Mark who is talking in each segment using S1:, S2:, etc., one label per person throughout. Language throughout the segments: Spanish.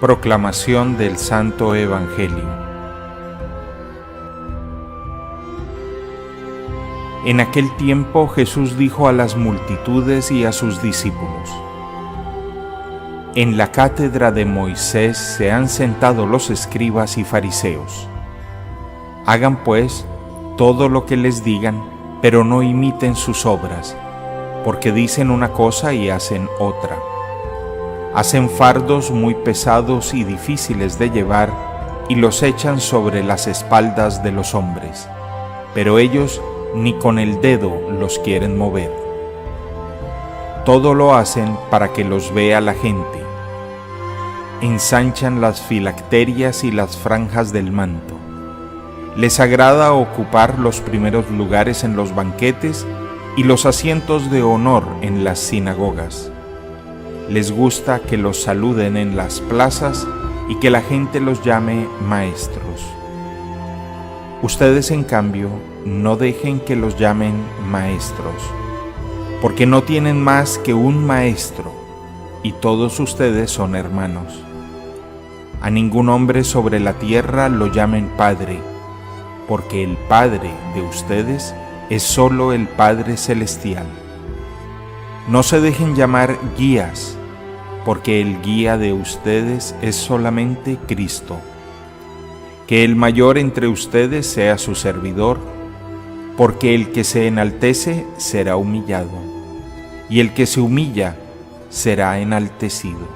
S1: Proclamación del Santo Evangelio. En aquel tiempo Jesús dijo a las multitudes y a sus discípulos: En la cátedra de Moisés se han sentado los escribas y fariseos. Hagan pues todo lo que les digan, pero no imiten sus obras, porque dicen una cosa y hacen otra. Hacen fardos muy pesados y difíciles de llevar y los echan sobre las espaldas de los hombres, pero ellos ni con el dedo los quieren mover. Todo lo hacen para que los vea la gente. Ensanchan las filacterias y las franjas del manto. Les agrada ocupar los primeros lugares en los banquetes y los asientos de honor en las sinagogas. Les gusta que los saluden en las plazas y que la gente los llame maestros. Ustedes, en cambio, no dejen que los llamen maestros, porque no tienen más que un maestro, y todos ustedes son hermanos. A ningún hombre sobre la tierra lo llamen Padre, porque el Padre de ustedes es solo el Padre Celestial. No se dejen llamar guías, porque el guía de ustedes es solamente Cristo. Que el mayor entre ustedes sea su servidor, porque el que se enaltece será humillado, y el que se humilla será enaltecido.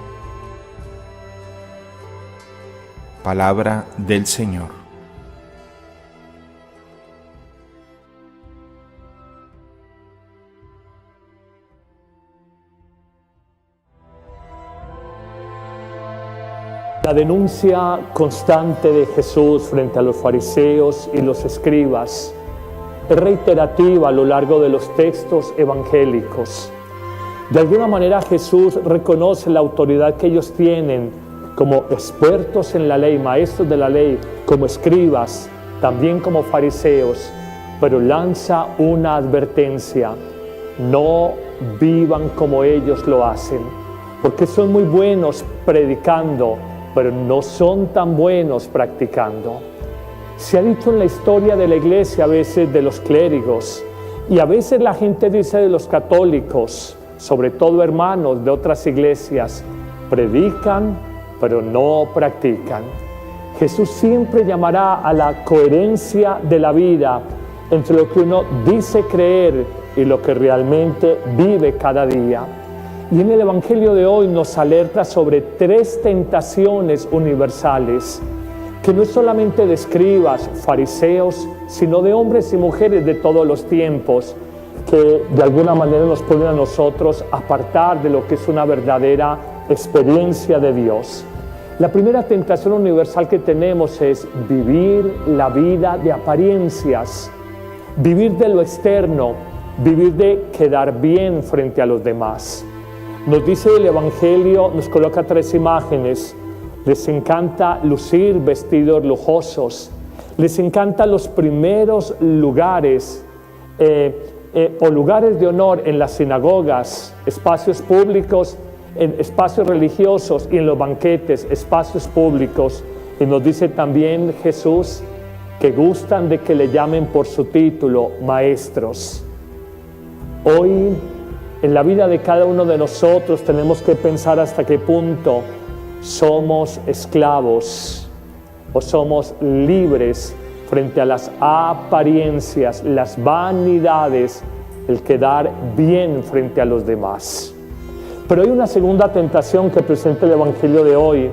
S1: Palabra del Señor.
S2: La denuncia constante de Jesús frente a los fariseos y los escribas es reiterativa a lo largo de los textos evangélicos. De alguna manera Jesús reconoce la autoridad que ellos tienen como expertos en la ley, maestros de la ley, como escribas, también como fariseos, pero lanza una advertencia: no vivan como ellos lo hacen, porque son muy buenos predicando, pero no son tan buenos practicando. Se ha dicho en la historia de la iglesia a veces de los clérigos, y a veces la gente dice de los católicos, sobre todo hermanos de otras iglesias: predican, pero no practican. Jesús siempre llamará a la coherencia de la vida entre lo que uno dice creer y lo que realmente vive cada día. Y en el Evangelio de hoy nos alerta sobre tres tentaciones universales, que no es solamente de escribas, fariseos, sino de hombres y mujeres de todos los tiempos, que de alguna manera nos pueden a nosotros apartar de lo que es una verdadera experiencia de Dios. La primera tentación universal que tenemos es vivir la vida de apariencias, vivir de lo externo, vivir de quedar bien frente a los demás. Nos dice el Evangelio, nos coloca tres imágenes. Les encanta lucir vestidos lujosos, les encantan los primeros lugares o lugares de honor en las sinagogas, espacios públicos, en espacios religiosos, y en los banquetes, espacios públicos. Y nos dice también Jesús que gustan de que le llamen por su título, maestros. Hoy, en la vida de cada uno de nosotros, tenemos que pensar hasta qué punto somos esclavos o somos libres frente a las apariencias, las vanidades, el quedar bien frente a los demás. Pero hay una segunda tentación que presenta el Evangelio de hoy,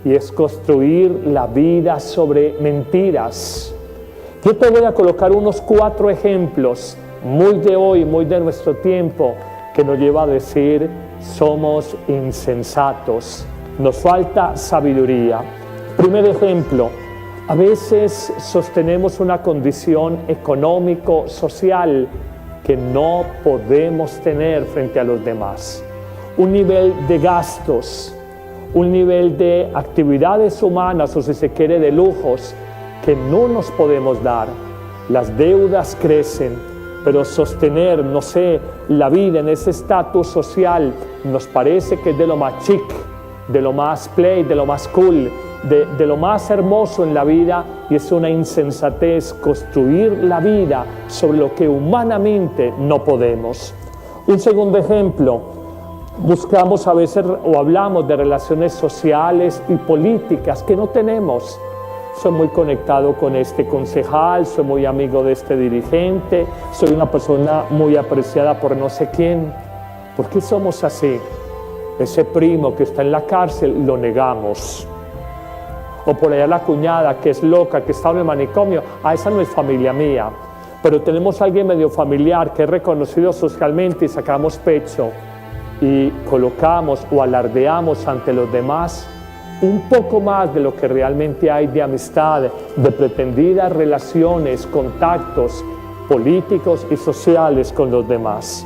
S2: y es construir la vida sobre mentiras. Yo te voy a colocar unos 4 ejemplos, muy de hoy, muy de nuestro tiempo, que nos lleva a decir: somos insensatos, nos falta sabiduría. Primer ejemplo: a veces sostenemos una condición económico-social que no podemos tener frente a los demás. Un nivel de gastos, un nivel de actividades humanas, o si se quiere de lujos, que no nos podemos dar. Las deudas crecen, pero sostener, no sé, la vida en ese estatus social nos parece que es de lo más chic, de lo más play, de lo más cool, de lo más hermoso en la vida, y es una insensatez construir la vida sobre lo que humanamente no podemos. Un segundo ejemplo, buscamos a veces o hablamos de relaciones sociales y políticas que no tenemos. Soy muy conectado con este concejal, soy muy amigo de este dirigente, soy una persona muy apreciada por no sé quién. ¿Por qué somos así? Ese primo que está en la cárcel lo negamos. O por allá la cuñada que es loca, que está en el manicomio, esa no es familia mía. Pero tenemos a alguien medio familiar que es reconocido socialmente y sacamos pecho y colocamos o alardeamos ante los demás un poco más de lo que realmente hay de amistad, de pretendidas relaciones, contactos políticos y sociales con los demás.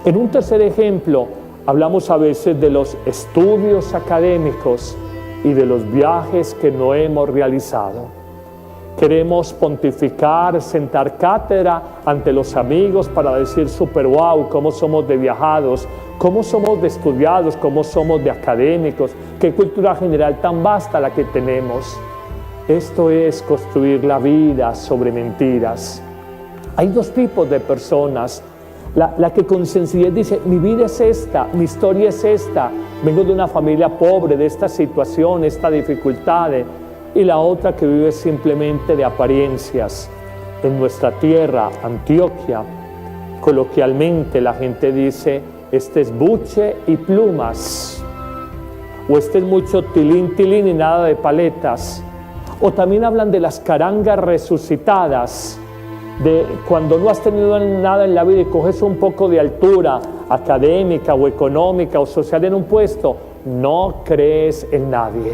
S2: En un tercer ejemplo, hablamos a veces de los estudios académicos y de los viajes que no hemos realizado. Queremos pontificar, sentar cátedra ante los amigos para decir super wow, cómo somos de viajados, cómo somos de estudiados, cómo somos de académicos, qué cultura general tan vasta la que tenemos. Esto es construir la vida sobre mentiras. Hay dos tipos de personas. La que con sencillez dice, mi vida es esta, mi historia es esta, vengo de una familia pobre, de esta situación, esta dificultad. Y la otra que vive simplemente de apariencias. En nuestra tierra, Antioquia, coloquialmente la gente dice, este es buche y plumas, o este es mucho tilín, tilín y nada de paletas. O también hablan de las carangas resucitadas, de cuando no has tenido nada en la vida y coges un poco de altura académica o económica o social en un puesto, no crees en nadie.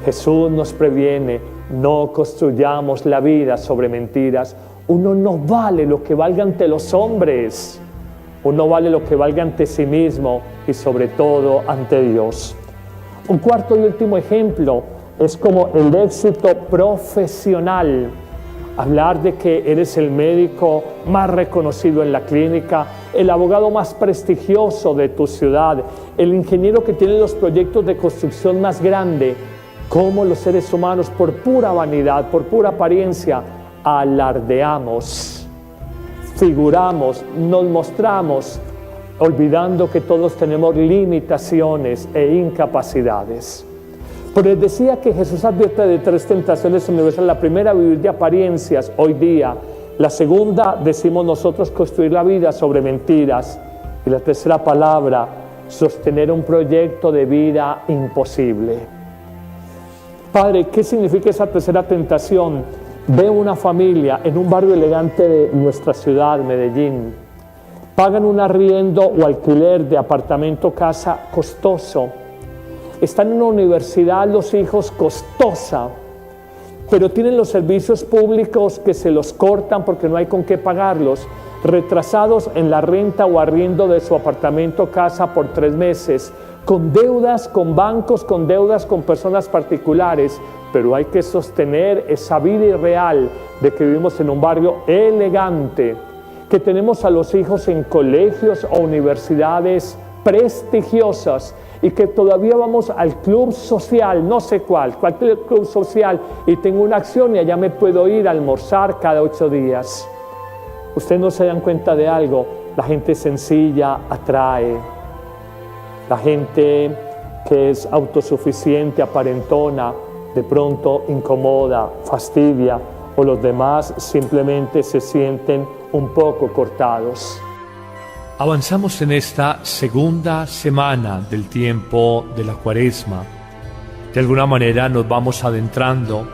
S2: Jesús nos previene, no construyamos la vida sobre mentiras. Uno no vale lo que valga ante los hombres, uno vale lo que valga ante sí mismo y sobre todo ante Dios. Un cuarto y último ejemplo es como el éxito profesional. Hablar de que eres el médico más reconocido en la clínica, el abogado más prestigioso de tu ciudad, el ingeniero que tiene los proyectos de construcción más grande. Cómo los seres humanos, por pura vanidad, por pura apariencia, alardeamos, figuramos, nos mostramos, olvidando que todos tenemos limitaciones e incapacidades. Pero les decía que Jesús advierte de tres tentaciones universales. La primera, vivir de apariencias hoy día. La segunda, decimos nosotros, construir la vida sobre mentiras. Y la tercera palabra, sostener un proyecto de vida imposible. Padre, ¿qué significa esa tercera tentación? Veo una familia en un barrio elegante de nuestra ciudad, Medellín. Pagan un arriendo o alquiler de apartamento, casa costoso. Están en una universidad los hijos costosa, pero tienen los servicios públicos que se los cortan porque no hay con qué pagarlos, retrasados en la renta o arriendo de su apartamento, casa por 3 meses, con deudas con bancos, con deudas con personas particulares, pero hay que sostener esa vida irreal de que vivimos en un barrio elegante, que tenemos a los hijos en colegios o universidades prestigiosas y que todavía vamos al club social, no sé cualquier club social, y tengo una acción y allá me puedo ir a almorzar cada 8 días. Ustedes no se dan cuenta de algo, la gente sencilla atrae, la gente que es autosuficiente, aparentona, de pronto incomoda, fastidia, o los demás simplemente se sienten un poco cortados.
S3: Avanzamos en esta segunda semana del tiempo de la Cuaresma. De alguna manera nos vamos adentrando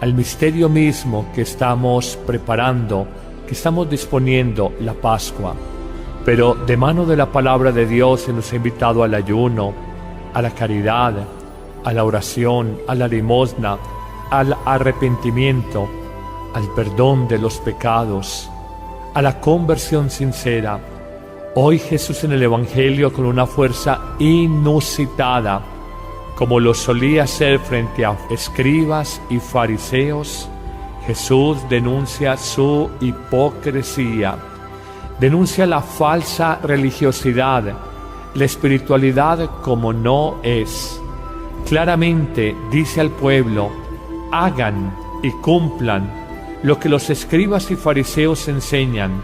S3: al misterio mismo que estamos preparando, que estamos disponiendo, la Pascua. Pero de mano de la palabra de Dios se nos ha invitado al ayuno, a la caridad, a la oración, a la limosna, al arrepentimiento, al perdón de los pecados, a la conversión sincera. Hoy Jesús en el Evangelio, con una fuerza inusitada, como lo solía hacer frente a escribas y fariseos, Jesús denuncia su hipocresía, denuncia la falsa religiosidad, la espiritualidad como no es. Claramente dice al pueblo: hagan y cumplan lo que los escribas y fariseos enseñan,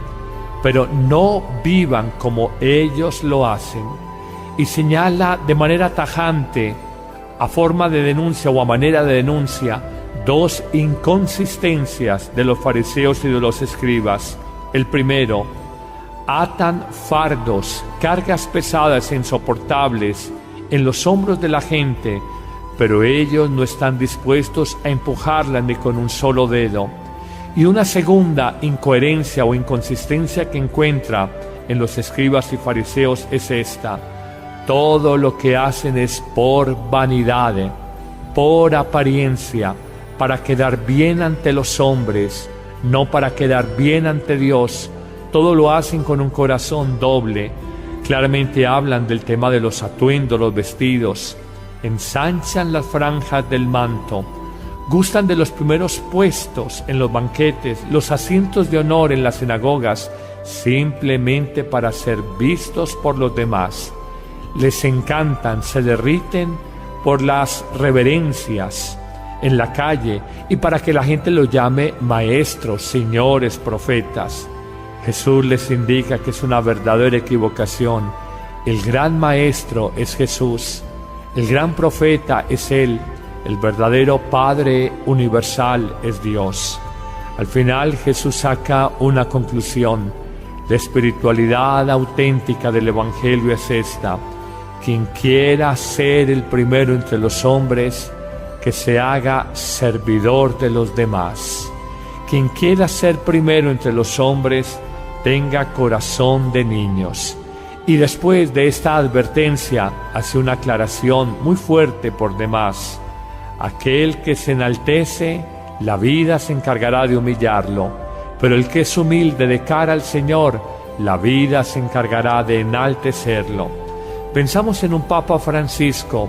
S3: pero no vivan como ellos lo hacen. Y señala de manera tajante, a forma de denuncia o a manera de denuncia, dos inconsistencias de los fariseos y de los escribas. El primero: atan fardos, cargas pesadas e insoportables en los hombros de la gente, pero ellos no están dispuestos a empujarla ni con un solo dedo. Y una segunda incoherencia o inconsistencia que encuentra en los escribas y fariseos es esta: todo lo que hacen es por vanidad, por apariencia, para quedar bien ante los hombres, no para quedar bien ante Dios. Todo lo hacen con un corazón doble. Claramente hablan del tema de los atuendos, los vestidos. Ensanchan las franjas del manto. Gustan de los primeros puestos en los banquetes, los asientos de honor en las sinagogas, simplemente para ser vistos por los demás. Les encantan, se derriten por las reverencias en la calle y para que la gente los llame maestros, señores, profetas. Jesús les indica que es una verdadera equivocación. El gran maestro es Jesús, el gran profeta es Él, el verdadero Padre universal es Dios. Al final Jesús saca una conclusión: la espiritualidad auténtica del Evangelio es esta: quien quiera ser el primero entre los hombres, que se haga servidor de los demás. Quien quiera ser primero entre los hombres, tenga corazón de niños. Y después de esta advertencia hace una aclaración muy fuerte por demás: aquel que se enaltece, la vida se encargará de humillarlo, pero el que es humilde de cara al Señor, la vida se encargará de enaltecerlo. Pensamos en un Papa Francisco,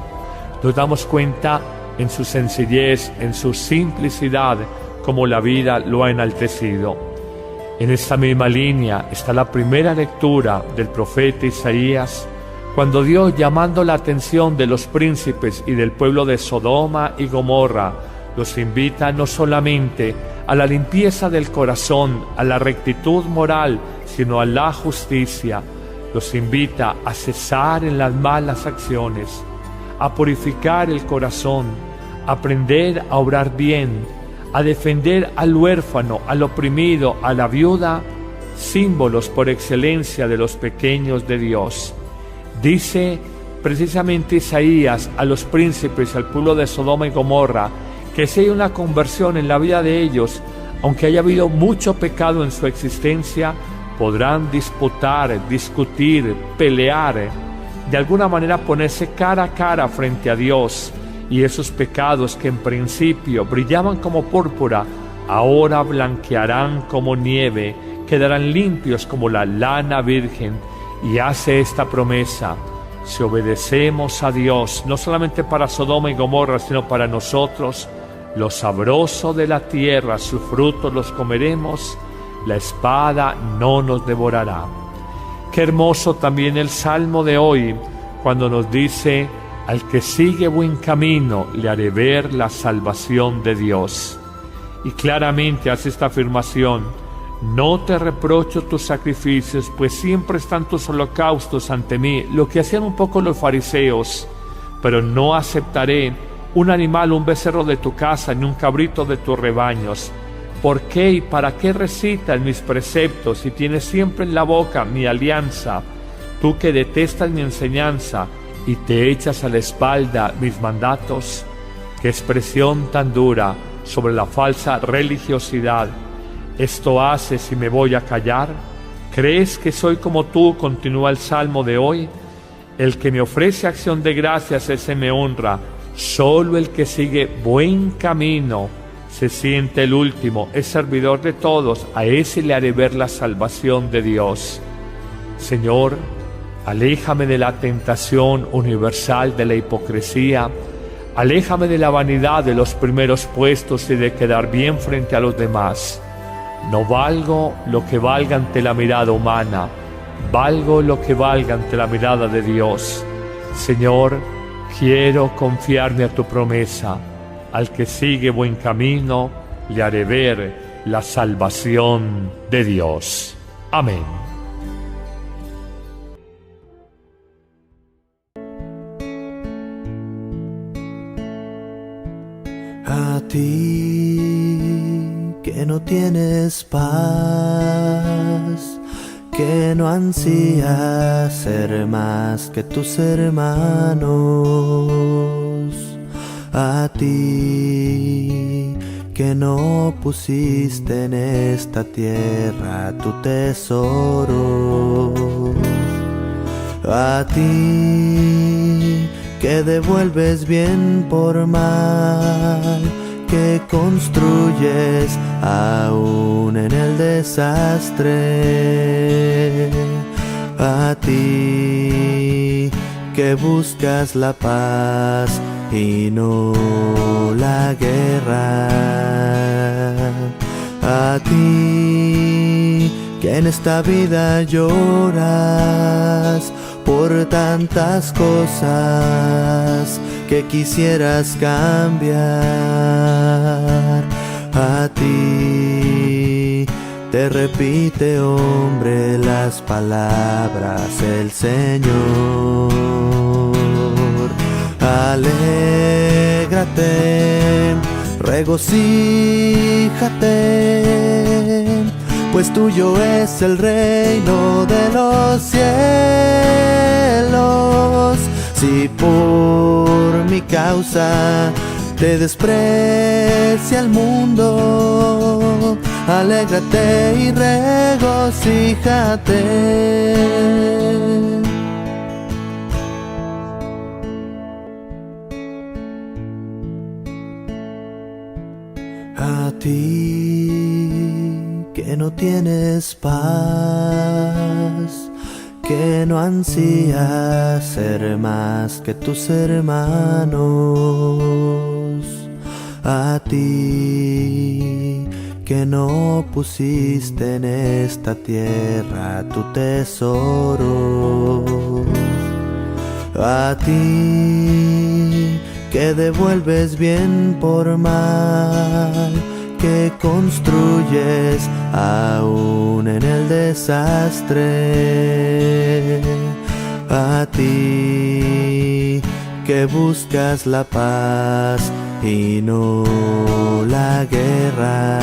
S3: nos damos cuenta en su sencillez, en su simplicidad, como la vida lo ha enaltecido. En esta misma línea está la primera lectura del profeta Isaías, cuando Dios, llamando la atención de los príncipes y del pueblo de Sodoma y Gomorra, los invita no solamente a la limpieza del corazón, a la rectitud moral, sino a la justicia. Los invita a cesar en las malas acciones, a purificar el corazón, a aprender a obrar bien, a defender al huérfano, al oprimido, a la viuda, símbolos por excelencia de los pequeños de Dios. Dice precisamente Isaías a los príncipes, al pueblo de Sodoma y Gomorra, que si hay una conversión en la vida de ellos, aunque haya habido mucho pecado en su existencia, podrán disputar, discutir, pelear, de alguna manera ponerse cara a cara frente a Dios, y esos pecados que en principio brillaban como púrpura, ahora blanquearán como nieve, quedarán limpios como la lana virgen. Y hace esta promesa: si obedecemos a Dios, no solamente para Sodoma y Gomorra, sino para nosotros, lo sabroso de la tierra, sus frutos los comeremos, la espada no nos devorará. Qué hermoso también el Salmo de hoy, cuando nos dice: al que sigue buen camino, le haré ver la salvación de Dios. Y claramente hace esta afirmación: no te reprocho tus sacrificios, pues siempre están tus holocaustos ante mí, lo que hacían un poco los fariseos, pero no aceptaré un animal, un becerro de tu casa, ni un cabrito de tus rebaños. ¿Por qué y para qué recitas mis preceptos y tienes siempre en la boca mi alianza? Tú que detestas mi enseñanza y te echas a la espalda mis mandatos. Qué expresión tan dura sobre la falsa religiosidad. ¿Esto hace si me voy a callar? ¿Crees que soy como tú?, continúa el Salmo de hoy. El que me ofrece acción de gracias, ese me honra. Solo el que sigue buen camino se siente el último, es servidor de todos, a ese le haré ver la salvación de Dios. Señor, aléjame de la tentación universal de la hipocresía, aléjame de la vanidad de los primeros puestos y de quedar bien frente a los demás. No valgo lo que valga ante la mirada humana, valgo lo que valga ante la mirada de Dios. Señor, quiero confiarme a tu promesa. Al que sigue buen camino, le haré ver la salvación de Dios. Amén.
S4: A ti que no tienes paz, que no ansías ser más que tus hermanos, a ti que no pusiste en esta tierra tu tesoro, a ti que devuelves bien por mal, que construyes aún en el desastre, a ti que buscas la paz y no la guerra, a ti que en esta vida lloras por tantas cosas que quisieras cambiar, a ti te repite, hombre, las palabras el Señor. Alégrate, regocíjate, pues tuyo es el reino de los cielos. Si por mi causa te desprecia el mundo, alégrate y regocíjate. A ti que no tienes paz, que no ansías ser más que tus hermanos, a ti que no pusiste en esta tierra tu tesoro, a ti que devuelves bien por mal, que construyes aún en el desastre, a ti que buscas la paz y no la guerra,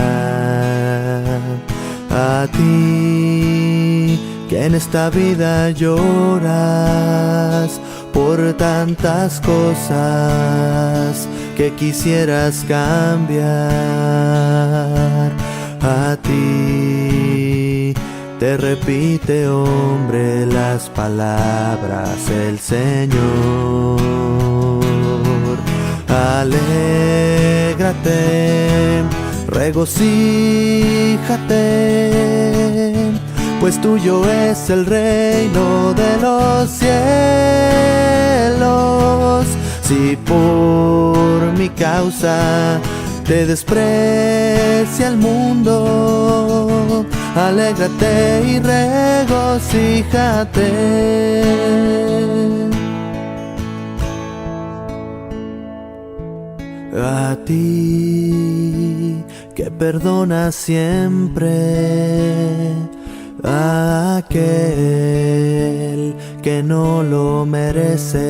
S4: a ti que en esta vida lloras por tantas cosas que quisieras cambiar, a ti te repite, hombre, las palabras el Señor. Alégrate, regocíjate, pues tuyo es el reino de los cielos. Si por mi causa te desprecia el mundo, alégrate y regocíjate. A ti que perdonas siempre a aquel que no lo merece,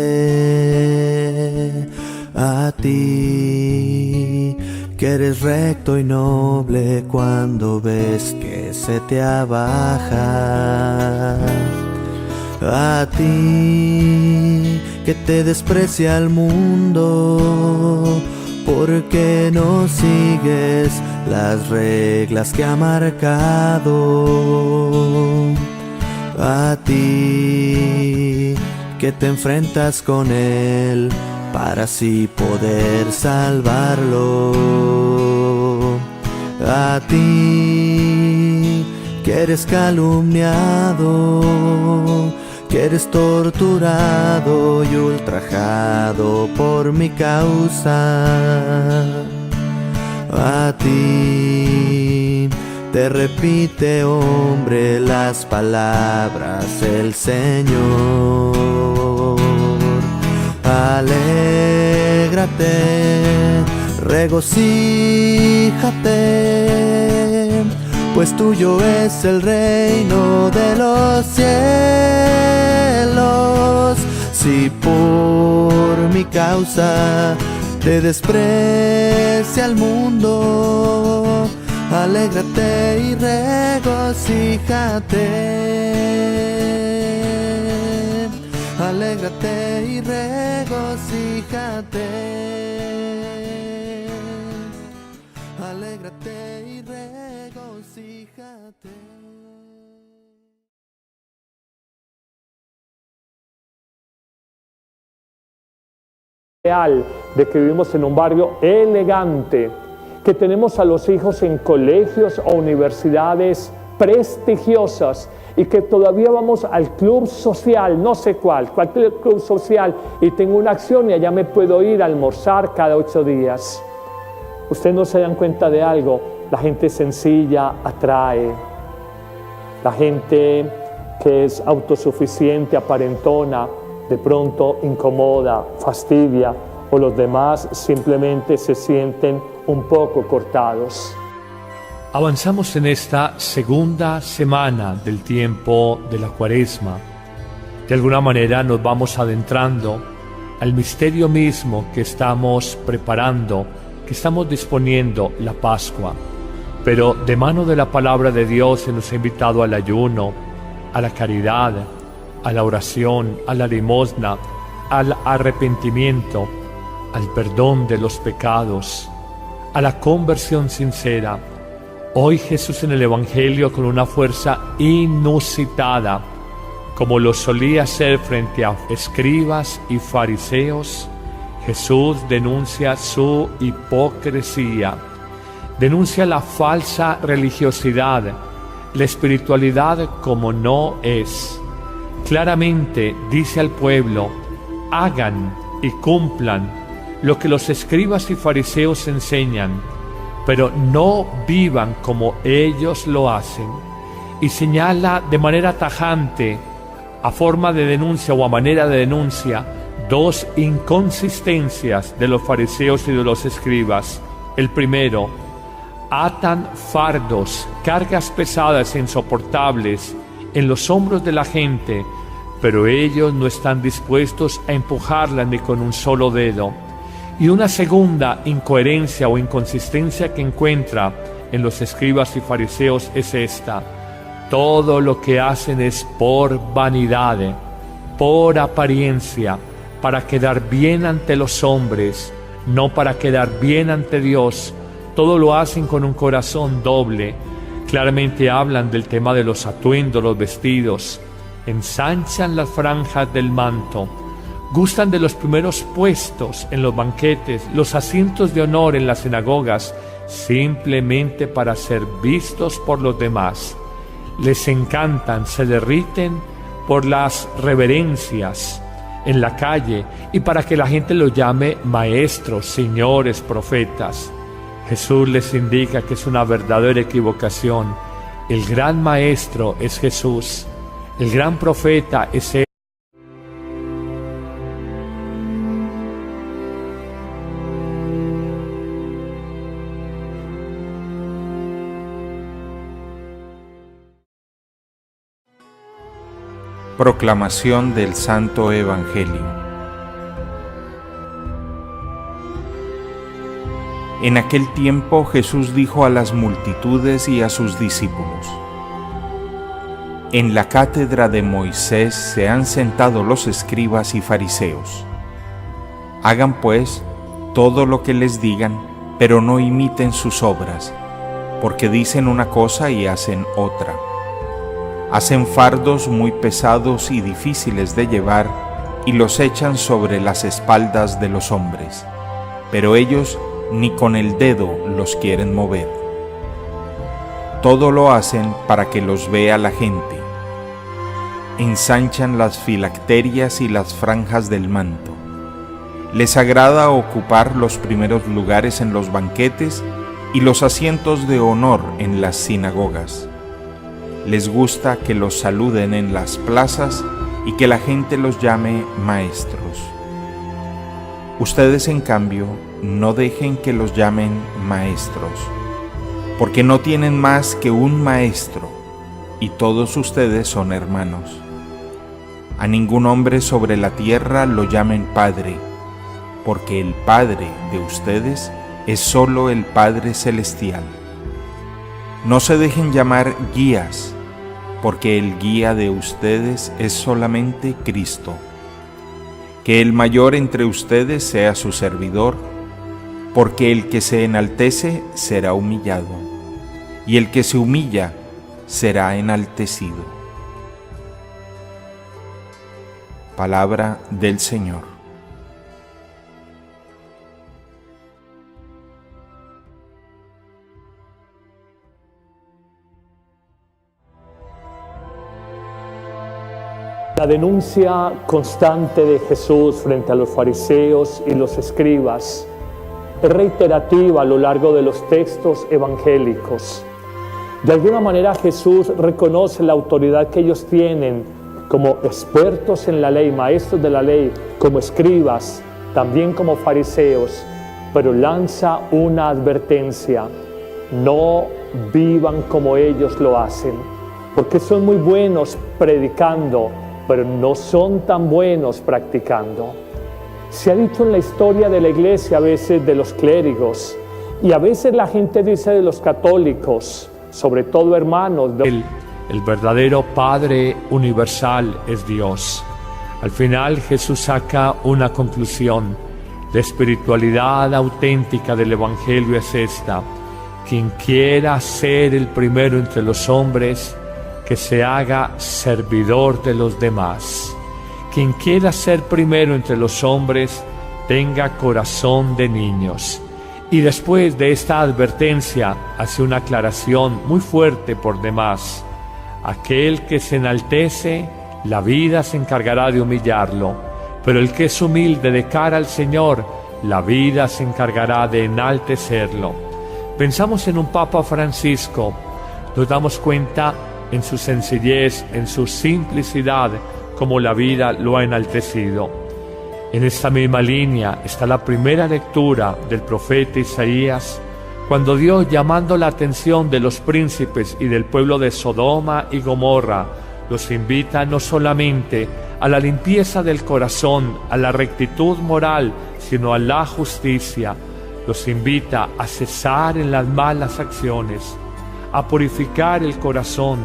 S4: a ti que eres recto y noble cuando ves que se te abaja, a ti que te desprecia el mundo porque no sigues las reglas que ha marcado, a ti que te enfrentas con él para así poder salvarlo, a ti que eres calumniado, que eres torturado y ultrajado por mi causa, a ti te repite, hombre, las palabras el Señor. Alégrate, regocíjate, pues tuyo es el reino de los cielos. Si por mi causa te desprecia el mundo, alégrate y regocíjate. Alégrate y regocíjate. Alégrate y regocíjate.
S2: De que vivimos en un barrio elegante, que tenemos a los hijos en colegios o universidades prestigiosas y que todavía vamos al club social, no sé cualquier club social, y tengo una acción y allá me puedo ir a almorzar cada 8 días. Ustedes no se dan cuenta de algo, la gente sencilla atrae, la gente que es autosuficiente, aparentona, de pronto incomoda, fastidia, o los demás simplemente se sienten un poco cortados.
S3: Avanzamos en esta segunda semana del tiempo de la Cuaresma. De alguna manera nos vamos adentrando al misterio mismo que estamos preparando, que estamos disponiendo, la Pascua. Pero de mano de la palabra de Dios se nos ha invitado al ayuno, a la caridad, a la oración, a la limosna, al arrepentimiento, al perdón de los pecados, a la conversión sincera. Hoy Jesús en el Evangelio, con una fuerza inusitada, como lo solía hacer frente a escribas y fariseos, Jesús denuncia su hipocresía, denuncia la falsa religiosidad, la espiritualidad como no es. Claramente dice al pueblo: hagan y cumplan lo que los escribas y fariseos enseñan, pero no vivan como ellos lo hacen. Y señala de manera tajante, a forma de denuncia o a manera de denuncia, dos inconsistencias de los fariseos y de los escribas. El primero: atan fardos, cargas pesadas e insoportables en los hombros de la gente, pero ellos no están dispuestos a empujarla ni con un solo dedo. Y una segunda incoherencia o inconsistencia que encuentra en los escribas y fariseos es esta: todo lo que hacen es por vanidad, por apariencia, para quedar bien ante los hombres, no para quedar bien ante Dios. Todo lo hacen con un corazón doble. Claramente hablan del tema de los atuendos, los vestidos. Ensanchan las franjas del manto. Gustan de los primeros puestos en los banquetes, los asientos de honor en las sinagogas, simplemente para ser vistos por los demás. Les encantan, se derriten por las reverencias en la calle y para que la gente los llame maestros, señores, profetas. Jesús les indica que es una verdadera equivocación. El gran maestro es Jesús, el gran profeta es Él.
S1: Proclamación del Santo Evangelio. En aquel tiempo Jesús dijo a las multitudes y a sus discípulos: en la cátedra de Moisés se han sentado los escribas y fariseos. Hagan pues todo lo que les digan, pero no imiten sus obras, porque dicen una cosa y hacen otra. Hacen fardos muy pesados y difíciles de llevar y los echan sobre las espaldas de los hombres, pero ellos ni con el dedo los quieren mover. Todo lo hacen para que los vea la gente. Ensanchan las filacterias y las franjas del manto. Les agrada ocupar los primeros lugares en los banquetes y los asientos de honor en las sinagogas. Les gusta que los saluden en las plazas y que la gente los llame maestros. Ustedes, en cambio, no dejen que los llamen maestros, porque no tienen más que un maestro, y todos ustedes son hermanos. A ningún hombre sobre la tierra lo llamen Padre, porque el Padre de ustedes es solo el Padre Celestial. No se dejen llamar guías, porque el guía de ustedes es solamente Cristo. Que el mayor entre ustedes sea su servidor, porque el que se enaltece será humillado, y el que se humilla será enaltecido. Palabra del Señor.
S2: La denuncia constante de Jesús frente a los fariseos y los escribas es reiterativa a lo largo de los textos evangélicos. De alguna manera Jesús reconoce la autoridad que ellos tienen como expertos en la ley, maestros de la ley, como escribas, también como fariseos, pero lanza una advertencia: no vivan como ellos lo hacen, porque son muy buenos predicando, pero no son tan buenos practicando. Se ha dicho en la historia de la iglesia a veces de los clérigos, y a veces la gente dice de los católicos, sobre todo hermanos.
S3: El verdadero Padre universal es Dios. Al final Jesús saca una conclusión. La espiritualidad auténtica del Evangelio es esta: quien quiera ser el primero entre los hombres, que se haga servidor de los demás. Quien quiera ser primero entre los hombres, tenga corazón de niños. Y después de esta advertencia, hace una aclaración muy fuerte por demás: aquel que se enaltece, la vida se encargará de humillarlo, pero el que es humilde de cara al Señor, la vida se encargará de enaltecerlo. Pensamos en un Papa Francisco, nos damos cuenta en su sencillez, en su simplicidad, como la vida lo ha enaltecido. En esta misma línea está la primera lectura del profeta Isaías, cuando Dios, llamando la atención de los príncipes y del pueblo de Sodoma y Gomorra, los invita no solamente a la limpieza del corazón, a la rectitud moral, sino a la justicia. Los invita a cesar en las malas acciones, a purificar el corazón,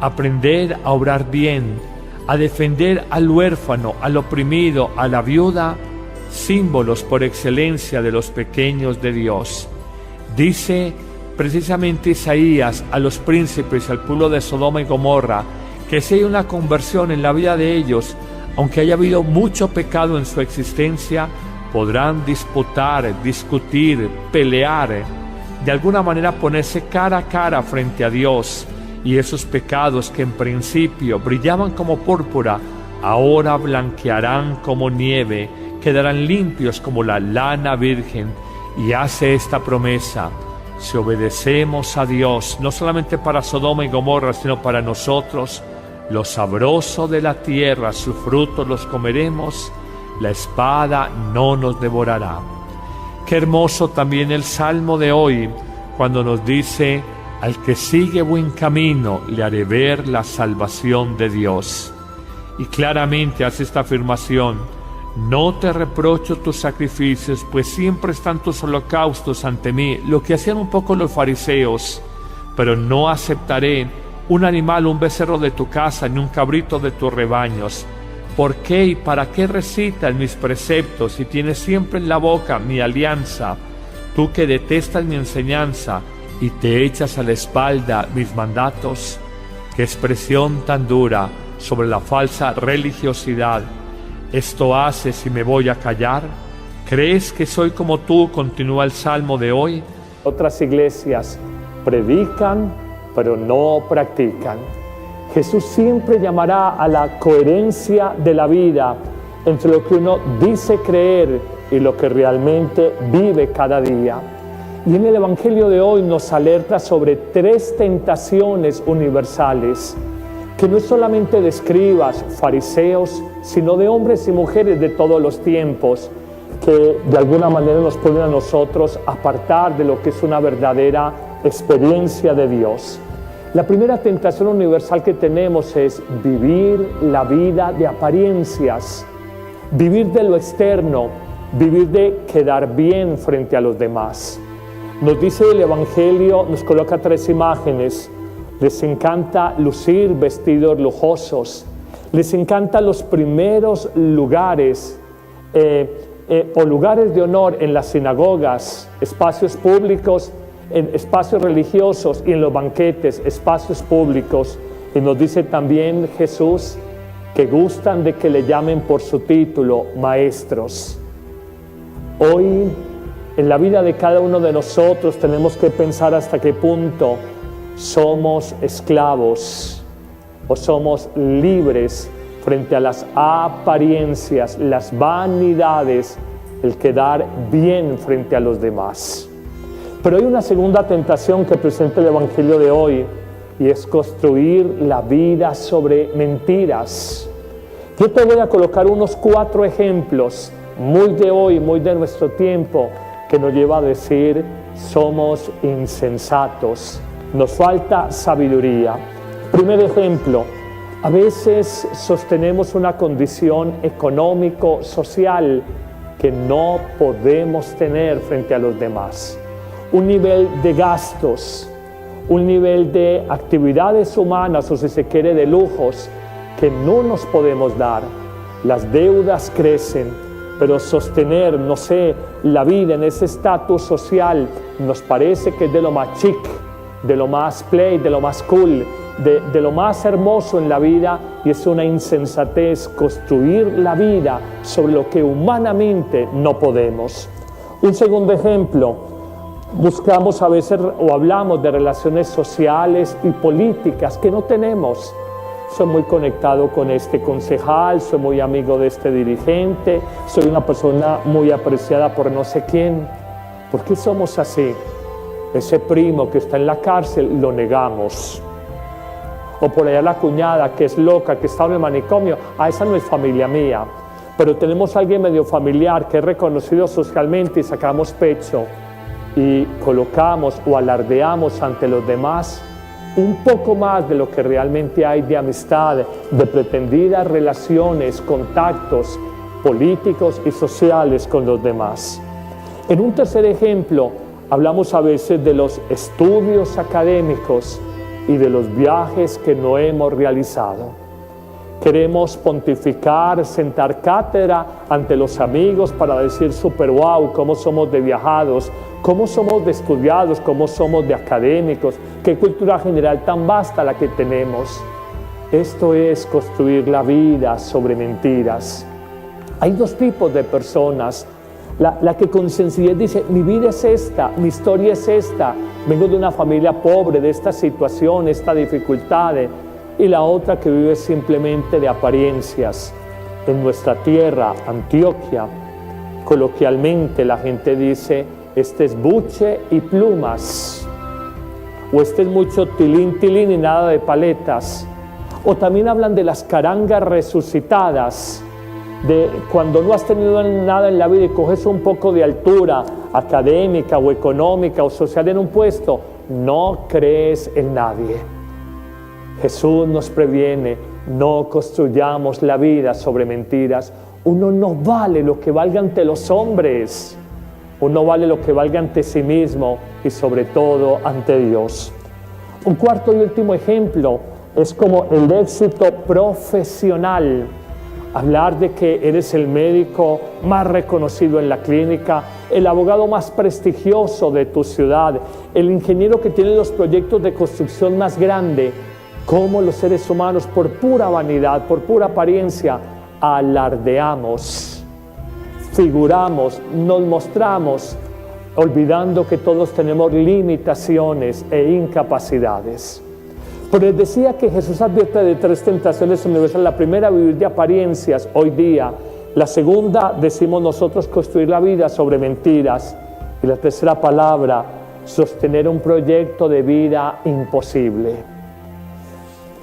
S3: a aprender a obrar bien, a defender al huérfano, al oprimido, a la viuda, símbolos por excelencia de los pequeños de Dios. Dice precisamente Isaías a los príncipes, al pueblo de Sodoma y Gomorra, que si hay una conversión en la vida de ellos, aunque haya habido mucho pecado en su existencia, podrán disputar, discutir, pelear, de alguna manera ponerse cara a cara frente a Dios, y esos pecados que en principio brillaban como púrpura, ahora blanquearán como nieve, quedarán limpios como la lana virgen. Y hace esta promesa: si obedecemos a Dios, no solamente para Sodoma y Gomorra, sino para nosotros, lo sabroso de la tierra, sus frutos los comeremos, la espada no nos devorará. Qué hermoso también el Salmo de hoy, cuando nos dice: al que sigue buen camino, le haré ver la salvación de Dios. Y claramente hace esta afirmación: no te reprocho tus sacrificios, pues siempre están tus holocaustos ante mí. Lo que hacían un poco los fariseos: pero no aceptaré un animal, un becerro de tu casa, ni un cabrito de tus rebaños. ¿Por qué y para qué recitas mis preceptos y tienes siempre en la boca mi alianza? Tú que detestas mi enseñanza y te echas a la espalda mis mandatos. Qué expresión tan dura sobre la falsa religiosidad. ¿Esto haces si me voy a callar? ¿Crees que soy como tú?, continúa el Salmo de hoy.
S2: Otras iglesias predican, pero no practican. Jesús siempre llamará a la coherencia de la vida entre lo que uno dice creer y lo que realmente vive cada día. Y en el Evangelio de hoy nos alerta sobre 3 tentaciones universales, que no es solamente de escribas, fariseos, sino de hombres y mujeres de todos los tiempos, que de alguna manera nos pueden a nosotros apartar de lo que es una verdadera experiencia de Dios. La primera tentación universal que tenemos es vivir la vida de apariencias, vivir de lo externo, vivir de quedar bien frente a los demás. Nos dice el Evangelio, nos coloca 3 imágenes. Les encanta lucir vestidos lujosos, les encantan los primeros lugares o lugares de honor en las sinagogas, espacios públicos, en espacios religiosos y en los banquetes, espacios públicos. Y nos dice también Jesús que gustan de que le llamen por su título maestros. Hoy, en la vida de cada uno de nosotros, tenemos que pensar hasta qué punto somos esclavos o somos libres frente a las apariencias, las vanidades, el quedar bien frente a los demás. Pero hay una segunda tentación que presenta el Evangelio de hoy, y es construir la vida sobre mentiras. Yo te voy a colocar unos 4 ejemplos, muy de hoy, muy de nuestro tiempo, que nos lleva a decir: somos insensatos, nos falta sabiduría. Primer ejemplo, a veces sostenemos una condición económico-social que no podemos tener frente a los demás. Un nivel de gastos, un nivel de actividades humanas, o si se quiere de lujos, que no nos podemos dar. Las deudas crecen, pero sostener, no sé, la vida en ese estatus social nos parece que es de lo más chic, de lo más play, de lo más cool, de lo más hermoso en la vida, y es una insensatez construir la vida sobre lo que humanamente no podemos. Un segundo ejemplo, buscamos a veces o hablamos de relaciones sociales y políticas que no tenemos. Soy muy conectado con este concejal, soy muy amigo de este dirigente, soy una persona muy apreciada por no sé quién. ¿Por qué somos así? Ese primo que está en la cárcel lo negamos. O por allá la cuñada que es loca, que está en el manicomio, esa no es familia mía. Pero tenemos a alguien medio familiar que es reconocido socialmente y sacamos pecho y colocamos o alardeamos ante los demás un poco más de lo que realmente hay de amistad, de pretendidas relaciones, contactos políticos y sociales con los demás. En un tercer ejemplo, hablamos a veces de los estudios académicos y de los viajes que no hemos realizado. Queremos pontificar, sentar cátedra ante los amigos para decir super wow, cómo somos de viajados, cómo somos de estudiados, cómo somos de académicos, qué cultura general tan vasta la que tenemos. Esto es construir la vida sobre mentiras. Hay 2 tipos de personas. La que con sencillez dice: mi vida es esta, mi historia es esta, vengo de una familia pobre, de esta situación, esta dificultad. Y la otra que vive simplemente de apariencias. En nuestra tierra, Antioquia, coloquialmente la gente dice: este es buche y plumas, o este es mucho tilín, tilín y nada de paletas. O también hablan de las carangas resucitadas, de cuando no has tenido nada en la vida y coges un poco de altura académica o económica o social en un puesto, no crees en nadie. Jesús nos previene: no construyamos la vida sobre mentiras. Uno no vale lo que valga ante los hombres, uno vale lo que valga ante sí mismo y sobre todo ante Dios. Un cuarto y último ejemplo es como el éxito profesional. Hablar de que eres el médico más reconocido en la clínica, el abogado más prestigioso de tu ciudad, el ingeniero que tiene los proyectos de construcción más grande. Cómo los seres humanos, por pura vanidad, por pura apariencia, alardeamos, figuramos, nos mostramos, olvidando que todos tenemos limitaciones e incapacidades. Pero les decía que Jesús advierte de 3 tentaciones universales. La primera, vivir de apariencias hoy día. La segunda, decimos nosotros, construir la vida sobre mentiras. Y la tercera palabra, sostener un proyecto de vida imposible.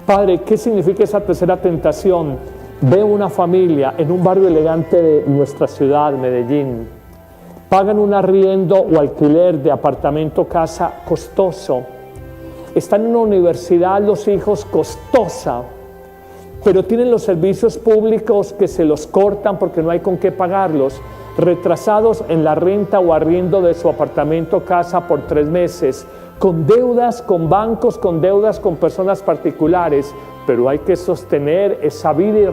S2: Padre, ¿qué significa esa tercera tentación? Veo una familia en un barrio elegante de nuestra ciudad, Medellín. Pagan un arriendo o alquiler de apartamento, casa costoso. Están en una universidad los hijos costosa, pero tienen los servicios públicos que se los cortan porque no hay con qué pagarlos. Retrasados en la renta o arriendo de su apartamento, casa por 3 meses, con deudas con bancos, con deudas con personas particulares, pero hay que sostener esa vida